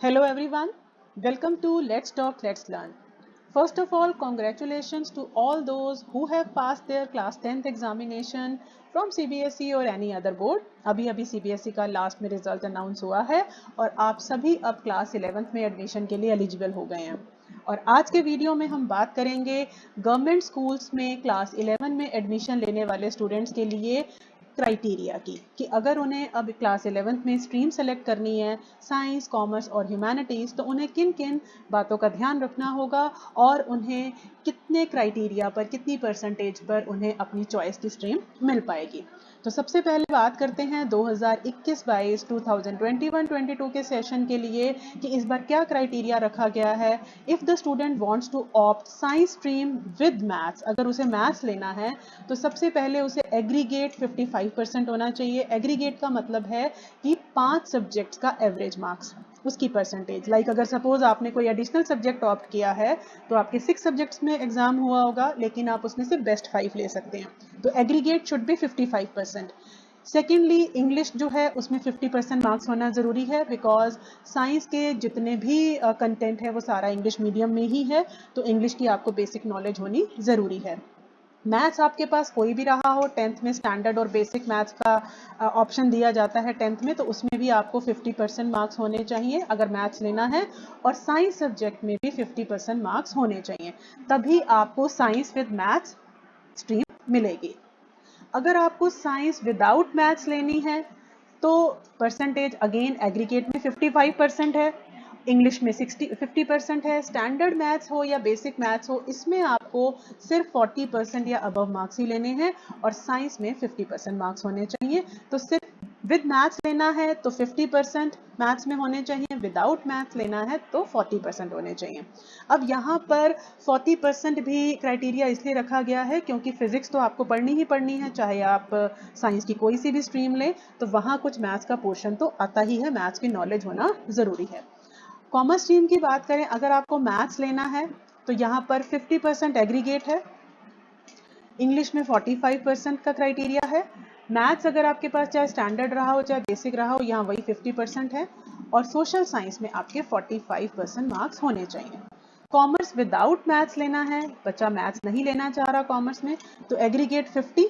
Hello everyone, welcome to Let's Talk, Let's Learn. First of all, congratulations to all those who have passed their class 10th examination from CBSE or any other board. अभी CBSE का last में result announce हुआ है और आप सभी अब class 11th में एडमिशन के लिए एलिजिबल हो गए हैं। और आज के वीडियो में हम बात करेंगे गवर्नमेंट स्कूल्स में क्लास 11 में एडमिशन लेने वाले स्टूडेंट्स के लिए क्राइटेरिया की कि अगर उन्हें अब क्लास 11th में स्ट्रीम सेलेक्ट करनी है साइंस, कॉमर्स और ह्यूमैनिटीज़, तो उन्हें किन किन बातों का ध्यान रखना होगा और उन्हें कितने क्राइटेरिया पर, कितनी परसेंटेज पर उन्हें अपनी चॉइस की स्ट्रीम मिल पाएगी। तो सबसे पहले बात करते हैं 2021-22 2021-22 के सेशन के लिए कि इस बार क्या क्राइटेरिया रखा गया है। If the student wants to opt science stream with maths, अगर उसे मैथ्स लेना है तो सबसे पहले उसे एग्रीगेट 55% होना चाहिए। एग्रीगेट का मतलब है कि 5 सब्जेक्ट्स का एवरेज मार्क्स, उसकी परसेंटेज। लाइक अगर सपोज आपने कोई एडिशनल सब्जेक्ट ऑप्ट किया है तो आपके 6 सब्जेक्ट्स में एग्जाम हुआ होगा, लेकिन आप उसमें से बेस्ट 5 ले सकते हैं। तो aggregate should be 55%। Secondly, English जो है उसमें 50% मार्क्स होना ज़रूरी है, बिकॉज साइंस के जितने भी कंटेंट है वो सारा इंग्लिश मीडियम में ही है, तो इंग्लिश की आपको बेसिक नॉलेज होनी ज़रूरी है। मैथ्स आपके पास कोई भी रहा हो, 10th में स्टैंडर्ड और बेसिक मैथ्स का ऑप्शन दिया जाता है 10th में, तो उसमें भी आपको 50% मार्क्स होने चाहिए अगर मैथ्स लेना है, और साइंस सब्जेक्ट में भी 50% मार्क्स होने चाहिए, तभी आपको साइंस विद मैथ्स स्ट्रीम मिलेगी। अगर आपको साइंस विदाउट मैथ्स लेनी है तो परसेंटेज अगेन एग्रीगेट में 55% है, इंग्लिश में 50% है। स्टैंडर्ड मैथ्स हो या बेसिक मैथ्स हो, इसमें आपको सिर्फ 40% या अबव मार्क्स ही लेने हैं, और साइंस में 50% मार्क्स होने चाहिए। तो सिर्फ विद मैथ्स लेना है तो 50% मैथ्स में होने चाहिए, विदाउट मैथ्स लेना है तो 40% होने चाहिए। अब यहाँ पर 40% भी क्राइटेरिया इसलिए रखा गया है क्योंकि फिजिक्स तो आपको पढ़नी ही पढ़नी है, चाहे आप साइंस की कोई सी भी स्ट्रीम लें, तो वहाँ कुछ मैथ्स का पोर्शन तो आता ही है, मैथ्स की नॉलेज होना ज़रूरी है। कॉमर्स स्ट्रीम की बात करें, अगर आपको मैथ्स लेना है तो यहाँ पर 50% एग्रीगेट है, इंग्लिश में 45% का क्राइटेरिया है। मैथ्स अगर आपके पास चाहे स्टैंडर्ड रहा हो चाहे बेसिक रहा हो, यहाँ वही 50% है, और सोशल साइंस में आपके 45% मार्क्स होने चाहिए। कॉमर्स विदाउट मैथ्स लेना है, बच्चा मैथ्स नहीं लेना चाह रहा कॉमर्स में, तो एग्रीगेट 50,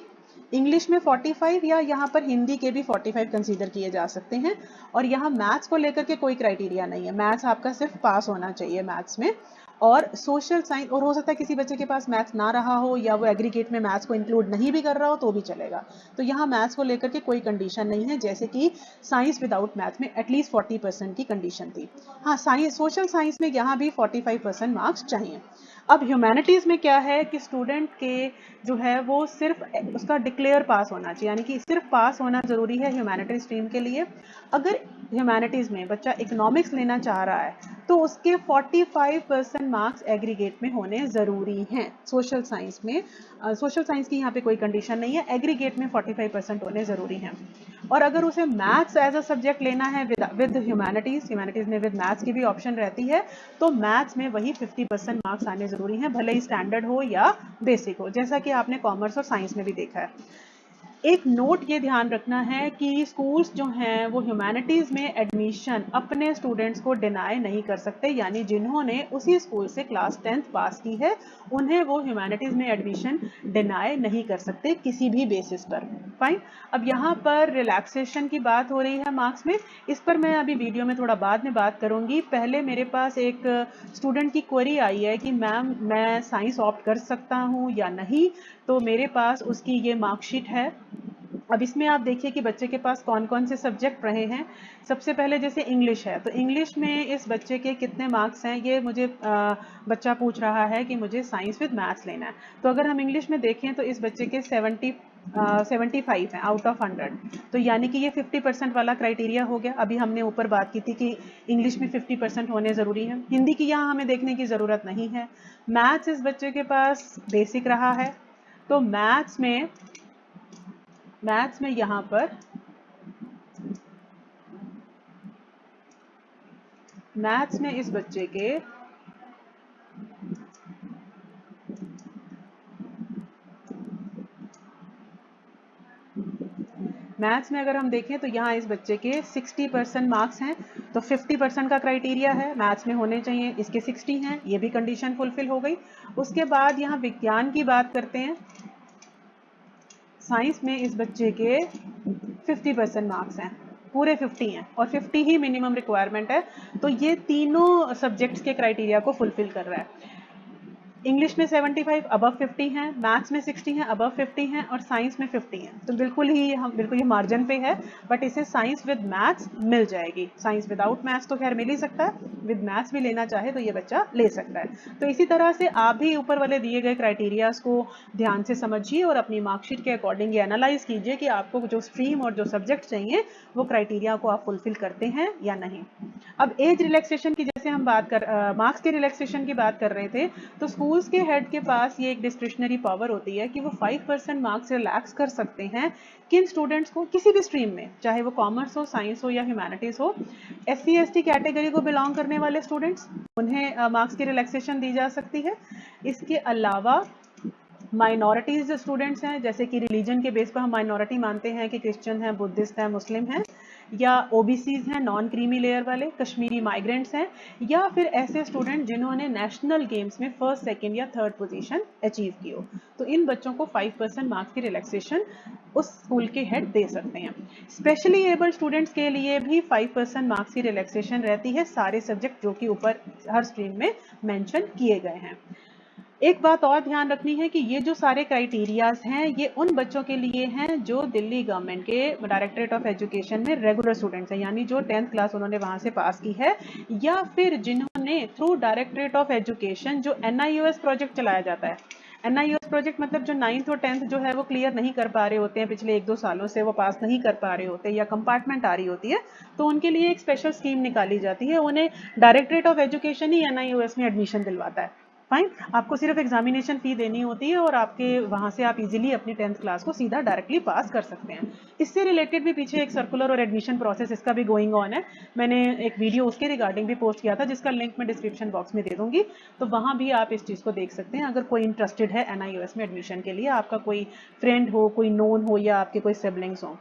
इंग्लिश में 45, या यहाँ पर हिंदी के भी 45 कंसीडर किए जा सकते हैं। और यहाँ मैथ्स को लेकर के कोई क्राइटेरिया नहीं है, मैथ्स आपका सिर्फ पास होना चाहिए मैथ्स में। और सोशल साइंस, और हो सकता है किसी बच्चे के पास मैथ्स ना रहा हो या वो एग्रीगेट में मैथ्स को इंक्लूड नहीं भी कर रहा हो तो भी चलेगा। तो यहाँ मैथ्स को लेकर के कोई कंडीशन नहीं है, जैसे कि साइंस विदाउट मैथ्स में एटलीस्ट 40% की कंडीशन थी। हाँ, साइंस, सोशल साइंस में यहाँ भी 45% मार्क्स चाहिए। अब ह्यूमैनिटीज़ में क्या है कि स्टूडेंट के जो है वो सिर्फ उसका डिक्लेयर पास होना चाहिए, यानी कि सिर्फ पास होना ज़रूरी है ह्यूमैनिटीज़ स्ट्रीम के लिए। अगर ह्यूमैनिटीज़ में बच्चा इकोनॉमिक्स लेना चाह रहा है तो उसके 45% मार्क्स एग्रीगेट में होने ज़रूरी हैं। सोशल साइंस में सोशल साइंस की यहाँ पे कोई कंडीशन नहीं है, एग्रीगेट में 45% होने ज़रूरी हैं। और अगर उसे मैथ्स एज अ सब्जेक्ट लेना है विद ह्यूमैनिटीज़ में विद मैथ्स की भी ऑप्शन रहती है, तो मैथ्स में वही 50% मार्क्स आने ज़रूरी हैं, भले ही स्टैंडर्ड हो या बेसिक हो, जैसा कि आपने कॉमर्स और साइंस में भी देखा है। एक नोट ये ध्यान रखना है कि स्कूल्स जो हैं वो ह्यूमैनिटीज़ में एडमिशन अपने स्टूडेंट्स को डिनाई नहीं कर सकते, यानी जिन्होंने उसी स्कूल से क्लास 10th पास की है उन्हें वो ह्यूमैनिटीज़ में एडमिशन डिनाई नहीं कर सकते किसी भी बेसिस पर। फाइन। अब यहाँ पर रिलैक्सेशन की बात हो रही है मार्क्स में, इस पर मैं अभी वीडियो में थोड़ा बाद में बात करूँगी। पहले मेरे पास एक स्टूडेंट की क्वेरी आई है कि मैम मैं साइंस ऑप्ट कर सकता हूँ या नहीं, तो मेरे पास उसकी ये मार्कशीट है। अब इसमें आप देखिए कि बच्चे के पास कौन कौन से सब्जेक्ट रहे हैं। सबसे पहले जैसे इंग्लिश है, तो इंग्लिश में इस बच्चे के कितने मार्क्स हैं, ये मुझे बच्चा पूछ रहा है कि मुझे साइंस विद मैथ्स लेना है। तो अगर हम इंग्लिश में देखें तो इस बच्चे के 75 हैं आउट ऑफ 100, तो यानी कि ये 50% वाला क्राइटेरिया हो गया। अभी हमने ऊपर बात की थी कि इंग्लिश में 50% होने ज़रूरी है, हिंदी की यहाँ हमें देखने की ज़रूरत नहीं है। मैथ्स इस बच्चे के पास बेसिक रहा है, तो मैथ्स में यहाँ पर मैथ्स में इस बच्चे के मैथ्स में अगर हम देखें तो यहाँ इस बच्चे के 60% मार्क्स हैं, तो 50% का क्राइटेरिया है मैथ्स में होने चाहिए, इसके 60 हैं, ये भी कंडीशन फुलफिल हो गई। उसके बाद यहाँ विज्ञान की बात करते हैं, साइंस में इस बच्चे के 50% मार्क्स हैं, पूरे 50 हैं और 50 ही मिनिमम रिक्वायरमेंट है, तो ये तीनों सब्जेक्ट्स के क्राइटेरिया को फुलफिल कर रहा है। इंग्लिश में 75 अबव 50 हैं, मैथ्स में 60 हैं अबव 50 हैं और साइंस में 50 हैं, तो बिल्कुल ये मार्जिन पे है, बट इसे साइंस विद मैथ्स मिल जाएगी। साइंस विदाउट मैथ्स तो खैर मिल ही सकता है, विद मैथ्स भी लेना चाहे तो ये बच्चा ले सकता है। तो इसी तरह से आप भी ऊपर वाले दिए गए क्राइटेरियाज को ध्यान से समझिए और अपनी मार्कशीट के अकॉर्डिंग एनालाइज कीजिए कि आपको जो स्ट्रीम और जो सब्जेक्ट चाहिए वो क्राइटेरिया को आप फुलफिल करते हैं या नहीं। अब एज रिलैक्सेशन की जैसे हम बात कर मार्क्स के रिलैक्सेशन की बात कर रहे थे, तो स्कूल्स के हेड के पास ये एक डिस्क्रिशनरी पावर होती है कि वो 5% मार्क्स रिलैक्स कर सकते हैं किन स्टूडेंट्स को, किसी भी स्ट्रीम में, चाहे वो कॉमर्स हो, साइंस हो या ह्यूमैनिटीज हो। SC/ST कैटेगरी को बिलोंग करने वाले स्टूडेंट्स, उन्हें मार्क्स की रिलैक्सेशन दी जा सकती है। इसके अलावा माइनॉरिटीज स्टूडेंट्स हैं, जैसे कि रिलीजन के बेस पर हम माइनॉरिटी मानते हैं कि क्रिश्चियन हैं, बुद्धिस्ट हैं, मुस्लिम हैं, या OBCs हैं, नॉन क्रीमी लेयर वाले, कश्मीरी माइग्रेंट्स हैं, या फिर ऐसे स्टूडेंट जिन्होंने नेशनल गेम्स में फर्स्ट, सेकंड या थर्ड पोजीशन अचीव की हो, तो इन बच्चों को 5% मार्क्स की रिलैक्सेशन उस स्कूल के हेड दे सकते हैं। स्पेशली एबल्ड स्टूडेंट्स के लिए भी 5% मार्क्स की रिलैक्सेशन रहती है, सारे सब्जेक्ट जो कि ऊपर हर स्ट्रीम में मेंशन किए गए हैं। एक बात और ध्यान रखनी है कि ये जो सारे क्राइटेरियाज हैं ये उन बच्चों के लिए हैं जो दिल्ली गवर्नमेंट के डायरेक्टरेट ऑफ एजुकेशन में रेगुलर स्टूडेंट्स हैं, यानी जो 10th क्लास उन्होंने वहां से पास की है, या फिर जिन्होंने थ्रू डायरेक्टरेट ऑफ एजुकेशन जो NIOS प्रोजेक्ट चलाया जाता है। NIOS प्रोजेक्ट मतलब जो 9th और 10th जो है वो क्लियर नहीं कर पा रहे होते हैं, पिछले 1-2 सालों से वो पास नहीं कर पा रहे होते या कंपार्टमेंट आ रही होती है, तो उनके लिए एक स्पेशल स्कीम निकाली जाती है, उन्हें directorate of education he NIOS में एडमिशन दिलवाता है। फाइन, आपको सिर्फ एग्जामिनेशन फी देनी होती है और आपके वहां से आप इजीली अपनी 10th क्लास को सीधा डायरेक्टली पास कर सकते हैं। इससे रिलेटेड भी पीछे एक सर्कुलर और एडमिशन प्रोसेस इसका भी गोइंग ऑन है, मैंने एक वीडियो उसके रिगार्डिंग भी पोस्ट किया था जिसका लिंक मैं डिस्क्रिप्शन बॉक्स में दे दूंगी, तो वहां भी आप इस चीज को देख सकते हैं अगर कोई इंटरेस्टेड है NIOS में एडमिशन के लिए, आपका कोई फ्रेंड हो, कोई नोन हो या आपके कोई सिबलिंग्स हो।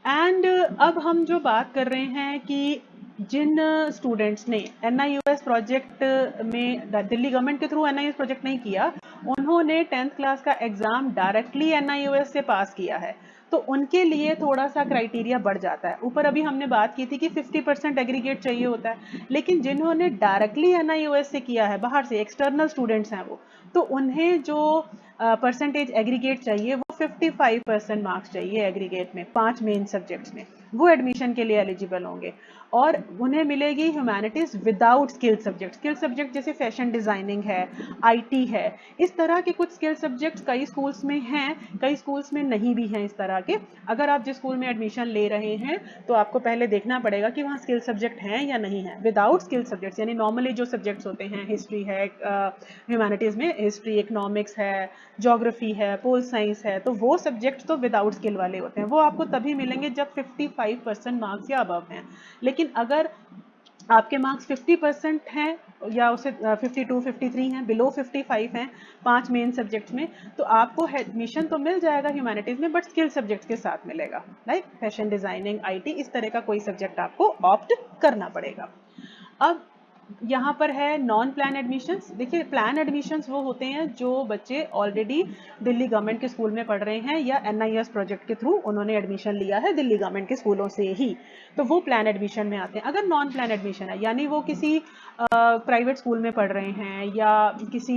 एंड अब हम जो बात कर रहे हैं कि जिन स्टूडेंट्स ने NIOS प्रोजेक्ट में दिल्ली गवर्नमेंट के थ्रू NIOS प्रोजेक्ट नहीं किया, उन्होंने 10th क्लास का एग्जाम डायरेक्टली NIOS से पास किया है, तो उनके लिए थोड़ा सा क्राइटेरिया बढ़ जाता है। ऊपर अभी हमने बात की थी कि 50% एग्रीगेट चाहिए होता है, लेकिन जिन्होंने डायरेक्टली NIOS से किया है, बाहर से एक्सटर्नल स्टूडेंट्स हैं वो, तो उन्हें जो परसेंटेज एग्रीगेट चाहिए वो 55% मार्क्स चाहिए एग्रीगेट में 5 मेन सब्जेक्ट्स में, वो एडमिशन के लिए एलिजिबल होंगे। और उन्हें मिलेगी humanities without skill subject. Skill subject जैसे फैशन डिजाइनिंग है, IT है, इस तरह के कुछ स्किल सब्जेक्ट्स कई स्कूल्स में हैं, कई स्कूल्स में नहीं भी हैं इस तरह के। अगर आप जिस स्कूल में एडमिशन ले रहे हैं तो आपको पहले देखना पड़ेगा कि वहाँ स्किल सब्जेक्ट हैं या नहीं है। विदाउट स्किल सब्जेक्ट्स यानी नॉर्मली जो सब्जेक्ट्स होते हैं, हिस्ट्री है, ह्यूमैनिटीज में हिस्ट्री, इकोनॉमिक्स है, ज्योग्राफी है, पोल साइंस है, तो वो सब्जेक्ट तो विदाउट स्किल वाले होते हैं, वो आपको तभी मिलेंगे जब 55% मार्क्स या अबव हैं। लेकिन अगर आपके मार्क्स 50% हैं या उसे 52, 53 हैं, बिलो 55 हैं 5 मेन सब्जेक्ट्स में, तो आपको एडमिशन तो मिल जाएगा ह्यूमैनिटीज में, बट स्किल सब्जेक्ट्स के साथ मिलेगा, लाइक फैशन डिजाइनिंग, IT, इस तरह का कोई सब्जेक्ट आपको ऑप्ट करना पड़ेगा। अब यहाँ पर है नॉन प्लान एडमिशंस। देखिए, प्लान एडमिशंस वो होते हैं जो बच्चे ऑलरेडी दिल्ली गवर्नमेंट के स्कूल में पढ़ रहे हैं या NIOS प्रोजेक्ट के थ्रू उन्होंने एडमिशन लिया है दिल्ली गवर्नमेंट के स्कूलों से ही, तो वो प्लान एडमिशन में आते हैं। अगर नॉन प्लान एडमिशन है यानी वो किसी प्राइवेट स्कूल में पढ़ रहे हैं या किसी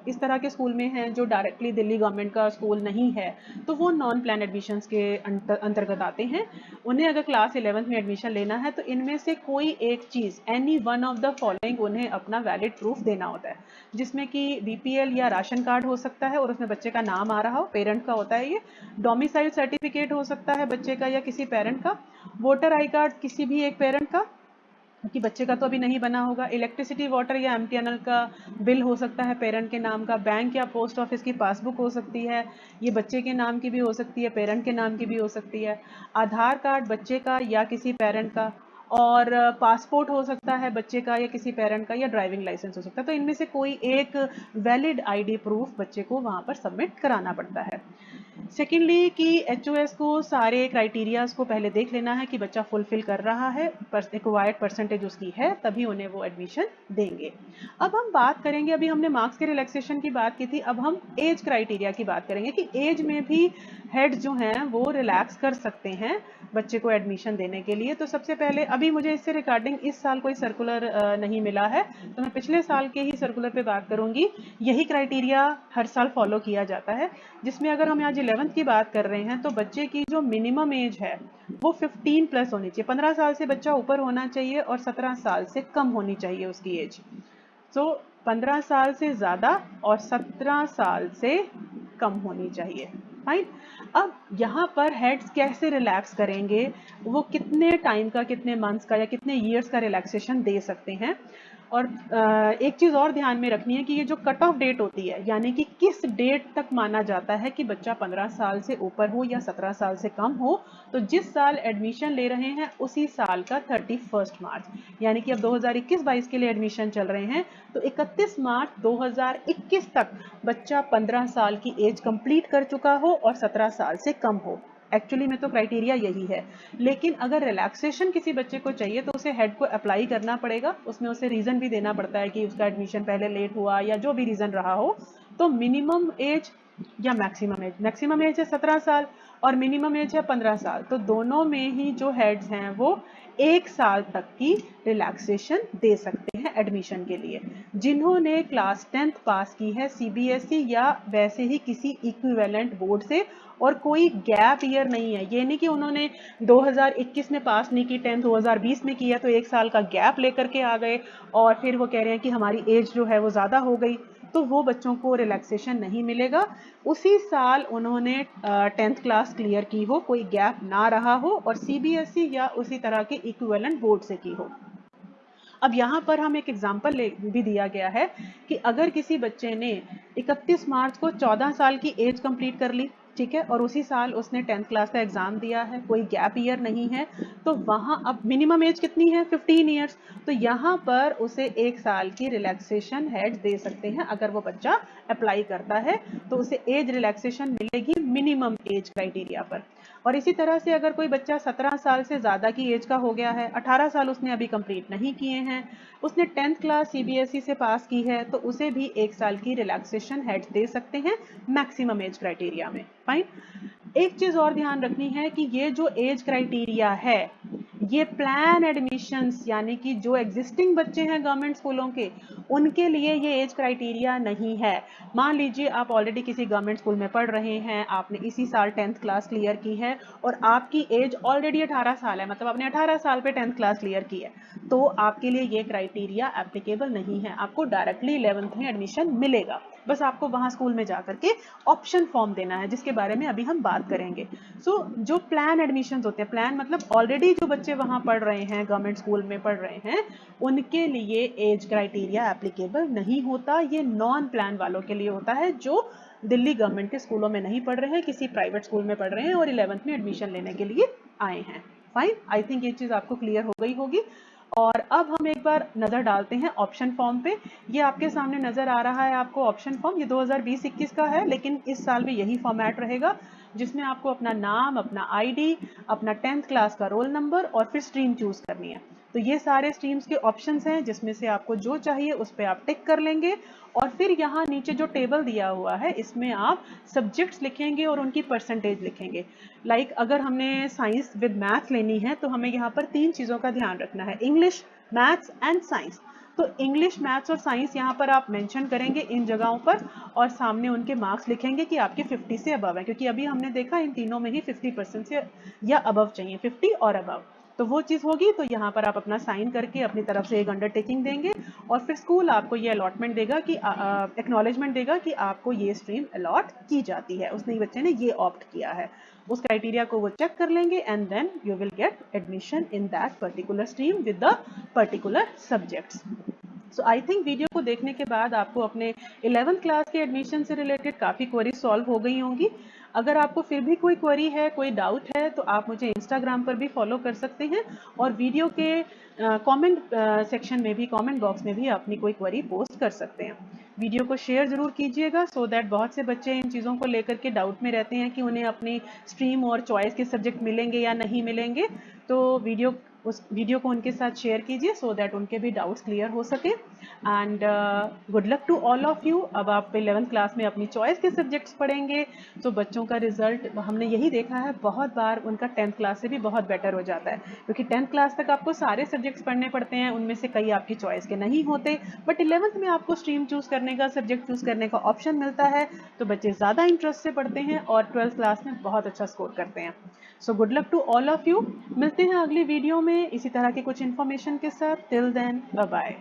इस तरह के स्कूल में हैं जो डायरेक्टली दिल्ली गवर्नमेंट का स्कूल नहीं है, तो वो नॉन प्लान एडमिशंस के अंतर्गत आते हैं। उन्हें अगर क्लास 11th में एडमिशन लेना है तो इनमें से कोई एक चीज़, any one of the following, उन्हें अपना वैलिड प्रूफ देना होता है, जिसमें कि BPL या राशन कार्ड हो सकता है और उसमें बच्चे का नाम आ रहा हो, पेरेंट का होता है ये, डोमिसाइल सर्टिफिकेट हो सकता है बच्चे का या किसी पेरेंट का, वोटर आई कार्ड किसी भी एक पेरेंट का, कि बच्चे का तो अभी नहीं बना होगा, इलेक्ट्रिसिटी, वाटर या MTNL का बिल हो सकता है पेरेंट के नाम का, बैंक या पोस्ट ऑफिस की पासबुक हो सकती है, ये बच्चे के नाम की भी हो सकती है, पेरेंट के नाम की भी हो सकती है, आधार कार्ड बच्चे का या किसी पेरेंट का, और पासपोर्ट हो सकता है बच्चे का या किसी पेरेंट का, या ड्राइविंग लाइसेंस हो सकता है। तो इनमें से कोई एक वैलिड ID प्रूफ बच्चे को वहाँ पर सबमिट कराना पड़ता है। सेकेंडली कि HOS को सारे क्राइटेरियाज को पहले देख लेना है कि बच्चा फुलफिल कर रहा है, रिक्वायर्ड परसेंटेज उसकी है, तभी उन्हें वो एडमिशन देंगे। अब हम बात करेंगे, अभी हमने मार्क्स के रिलैक्सेशन की बात की थी, अब हम एज क्राइटेरिया की बात करेंगे कि एज में भी हेड जो हैं वो रिलैक्स कर सकते हैं बच्चे को एडमिशन देने के लिए। तो सबसे पहले अभी मुझे इससे रिगार्डिंग इस साल कोई सर्कुलर नहीं मिला है, तो मैं पिछले साल के ही सर्कुलर पे बात करूंगी। यही क्राइटेरिया हर साल फॉलो किया जाता है, जिसमें अगर हम आज 11th की बात कर रहे हैं तो बच्चे की जो मिनिमम एज है वो 15 प्लस होनी चाहिए, 15 साल से बच्चा ऊपर होना चाहिए और 17 साल से कम होनी चाहिए उसकी एज। सो 15 साल से ज़्यादा और 17 साल से कम होनी चाहिए। फाइन। अब यहाँ पर हेड्स कैसे रिलैक्स करेंगे, वो कितने टाइम का, कितने मंथ्स का या कितने ईयर्स का रिलैक्सेशन दे सकते हैं। और एक चीज़ और ध्यान में रखनी है कि ये जो कट ऑफ डेट होती है, यानी कि किस डेट तक माना जाता है कि बच्चा 15 साल से ऊपर हो या 17 साल से कम हो, तो जिस साल एडमिशन ले रहे हैं उसी साल का 31 मार्च, यानी कि अब 2021-22 के लिए एडमिशन चल रहे हैं तो 31 मार्च 2021 तक बच्चा 15 साल की एज कंप्लीट कर चुका हो और 17 साल से कम हो। एक्चुअली में तो क्राइटेरिया यही है, लेकिन अगर रिलैक्सेशन किसी बच्चे को चाहिए तो उसे हेड को अप्लाई करना पड़ेगा, उसमें उसे रीज़न भी देना पड़ता है कि उसका एडमिशन पहले लेट हुआ या जो भी रीज़न रहा हो। तो मिनिमम एज या मैक्सिमम एज है 17 साल और मिनिमम एज है 15 साल, तो दोनों में ही जो हेड्स हैं वो 1 साल तक की रिलैक्सेशन दे सकते हैं एडमिशन के लिए। जिन्होंने क्लास 10th पास की है CBSE या वैसे ही किसी इक्विवेलेंट बोर्ड से और कोई गैप ईयर नहीं है, ये नहीं कि उन्होंने 2021 में पास नहीं की 10th 2020 में किया तो 1 साल का गैप लेकर के आ गए और फिर वो कह रहे हैं कि हमारी एज जो है वो ज़्यादा हो गई, तो वो बच्चों को रिलैक्सेशन नहीं मिलेगा। उसी साल उन्होंने 10th क्लास क्लियर की हो, कोई गैप ना रहा हो और CBSE या उसी तरह के इक्विवेलेंट बोर्ड से की हो। अब यहाँ पर हम एक एग्जाम्पल भी दिया गया है कि अगर किसी बच्चे ने 31 मार्च को 14 साल की एज कंप्लीट कर ली, ठीक है, और उसी साल उसने 10th क्लास का एग्जाम दिया है, कोई गैप ईयर नहीं है, तो वहाँ अब मिनिमम एज कितनी है 15 ईयर्स, तो यहाँ पर उसे 1 साल की रिलैक्सेशन हेड दे सकते हैं। अगर वो बच्चा अप्लाई करता है तो उसे एज रिलैक्सेशन मिलेगी मिनिमम एज क्राइटेरिया पर। और इसी तरह से अगर कोई बच्चा 17 साल से ज़्यादा की एज का हो गया है, 18 साल उसने अभी कंप्लीट नहीं किए हैं, उसने 10th क्लास CBSE से पास की है, तो उसे भी 1 साल की रिलैक्सेशन हेड दे सकते हैं मैक्सिमम एज क्राइटेरिया में। फाइन। एक चीज़ और ध्यान रखनी है कि ये जो एज क्राइटेरिया है ये प्लान एडमिशंस, यानी कि जो एग्जिस्टिंग बच्चे हैं गवर्नमेंट स्कूलों के, उनके लिए ये एज क्राइटेरिया नहीं है। मान लीजिए आप ऑलरेडी किसी गवर्नमेंट स्कूल में पढ़ रहे हैं, आपने इसी साल 10th क्लास क्लियर की है और आपकी एज ऑलरेडी 18 साल है, मतलब आपने 18 साल पे 10th क्लास क्लियर की है, तो आपके लिए ये क्राइटेरिया एप्लीकेबल नहीं है। आपको डायरेक्टली 11th में एडमिशन मिलेगा, बस आपको वहाँ स्कूल में जाकर के ऑप्शन फॉर्म देना है, जिसके बारे में अभी हम बात करेंगे। जो प्लान एडमिशंस होते हैं, प्लान मतलब ऑलरेडी जो बच्चे वहाँ पढ़ रहे हैं, गवर्नमेंट स्कूल में पढ़ रहे हैं, उनके लिए एज क्राइटेरिया एप्लीकेबल नहीं होता। ये नॉन प्लान वालों के लिए होता है जो दिल्ली गवर्नमेंट के स्कूलों में नहीं पढ़ रहे हैं, किसी प्राइवेट स्कूल में पढ़ रहे हैं और 11th में एडमिशन लेने के लिए आए हैं। फाइन, आई थिंक ये चीज़ आपको क्लियर हो गई होगी। और अब हम एक बार नज़र डालते हैं ऑप्शन फॉर्म पे। ये आपके सामने नज़र आ रहा है आपको ऑप्शन फॉर्म, ये 2020-21 का है, लेकिन इस साल भी यही फॉर्मेट रहेगा, जिसमें आपको अपना नाम, अपना ID, अपना 10th क्लास का रोल नंबर और फिर स्ट्रीम चूज करनी है। तो ये सारे स्ट्रीम्स के ऑप्शंस हैं, जिसमें से आपको जो चाहिए उस पर आप टिक कर लेंगे और फिर यहाँ नीचे जो टेबल दिया हुआ है इसमें आप सब्जेक्ट्स लिखेंगे और उनकी परसेंटेज लिखेंगे। लाइक अगर हमने साइंस विद मैथ्स लेनी है तो हमें यहाँ पर 3 चीज़ों का ध्यान रखना है, इंग्लिश, मैथ्स एंड साइंस। तो इंग्लिश, मैथ्स और साइंस यहाँ पर आप मेंशन करेंगे इन जगहों पर और सामने उनके मार्क्स लिखेंगे कि आपके 50 से अबव है, क्योंकि अभी हमने देखा इन तीनों में ही 50% से या अबव चाहिए, 50 और अबव, तो वो चीज़ होगी। तो यहाँ पर आप अपना साइन करके अपनी तरफ से एक अंडरटेकिंग देंगे और फिर स्कूल आपको ये अलॉटमेंट देगा कि एक्नॉलेजमेंट देगा कि आपको ये स्ट्रीम अलॉट की जाती है, उसने बच्चे ने ये ऑप्ट किया है। उस क्राइटेरिया को वो चेक कर लेंगे and then you will get admission in that particular stream with the particular subjects. So I think video को देखने के बाद आपको अपने 11th क्लास के एडमिशन से रिलेटेड काफ़ी क्वेरी सॉल्व हो गई होंगी। अगर आपको फिर भी कोई क्वेरी है, कोई डाउट है, तो आप मुझे इंस्टाग्राम पर भी फॉलो कर सकते हैं और वीडियो के कमेंट सेक्शन में भी, कमेंट बॉक्स में भी अपनी कोई क्वेरी पोस्ट कर सकते हैं। वीडियो को शेयर ज़रूर कीजिएगा सो दैट बहुत से बच्चे इन चीज़ों को लेकर के डाउट में रहते हैं कि उन्हें अपनी स्ट्रीम और चॉइस के सब्जेक्ट मिलेंगे या नहीं मिलेंगे। तो उस वीडियो को उनके साथ शेयर कीजिए सो दैट उनके भी डाउट्स क्लियर हो सके। And good luck to all of you. अब आप 11th क्लास में अपनी चॉइस के सब्जेक्ट्स पढ़ेंगे तो बच्चों का रिजल्ट हमने यही देखा है बहुत बार उनका 10th क्लास से भी बहुत बेटर हो जाता है, क्योंकि 10th क्लास तक आपको सारे सब्जेक्ट्स पढ़ने पड़ते हैं, उनमें से कई आपकी चॉइस के नहीं होते, बट 11th में आपको स्ट्रीम चूज करने का, सब्जेक्ट चूज करने का ऑप्शन मिलता है, तो बच्चे ज़्यादा इंटरेस्ट से पढ़ते हैं और 12th क्लास में बहुत अच्छा स्कोर करते हैं। So good luck to all of you. मिलते हैं अगली वीडियो में इसी तरह के कुछ इन्फॉर्मेशन के साथ। Till then bye bye.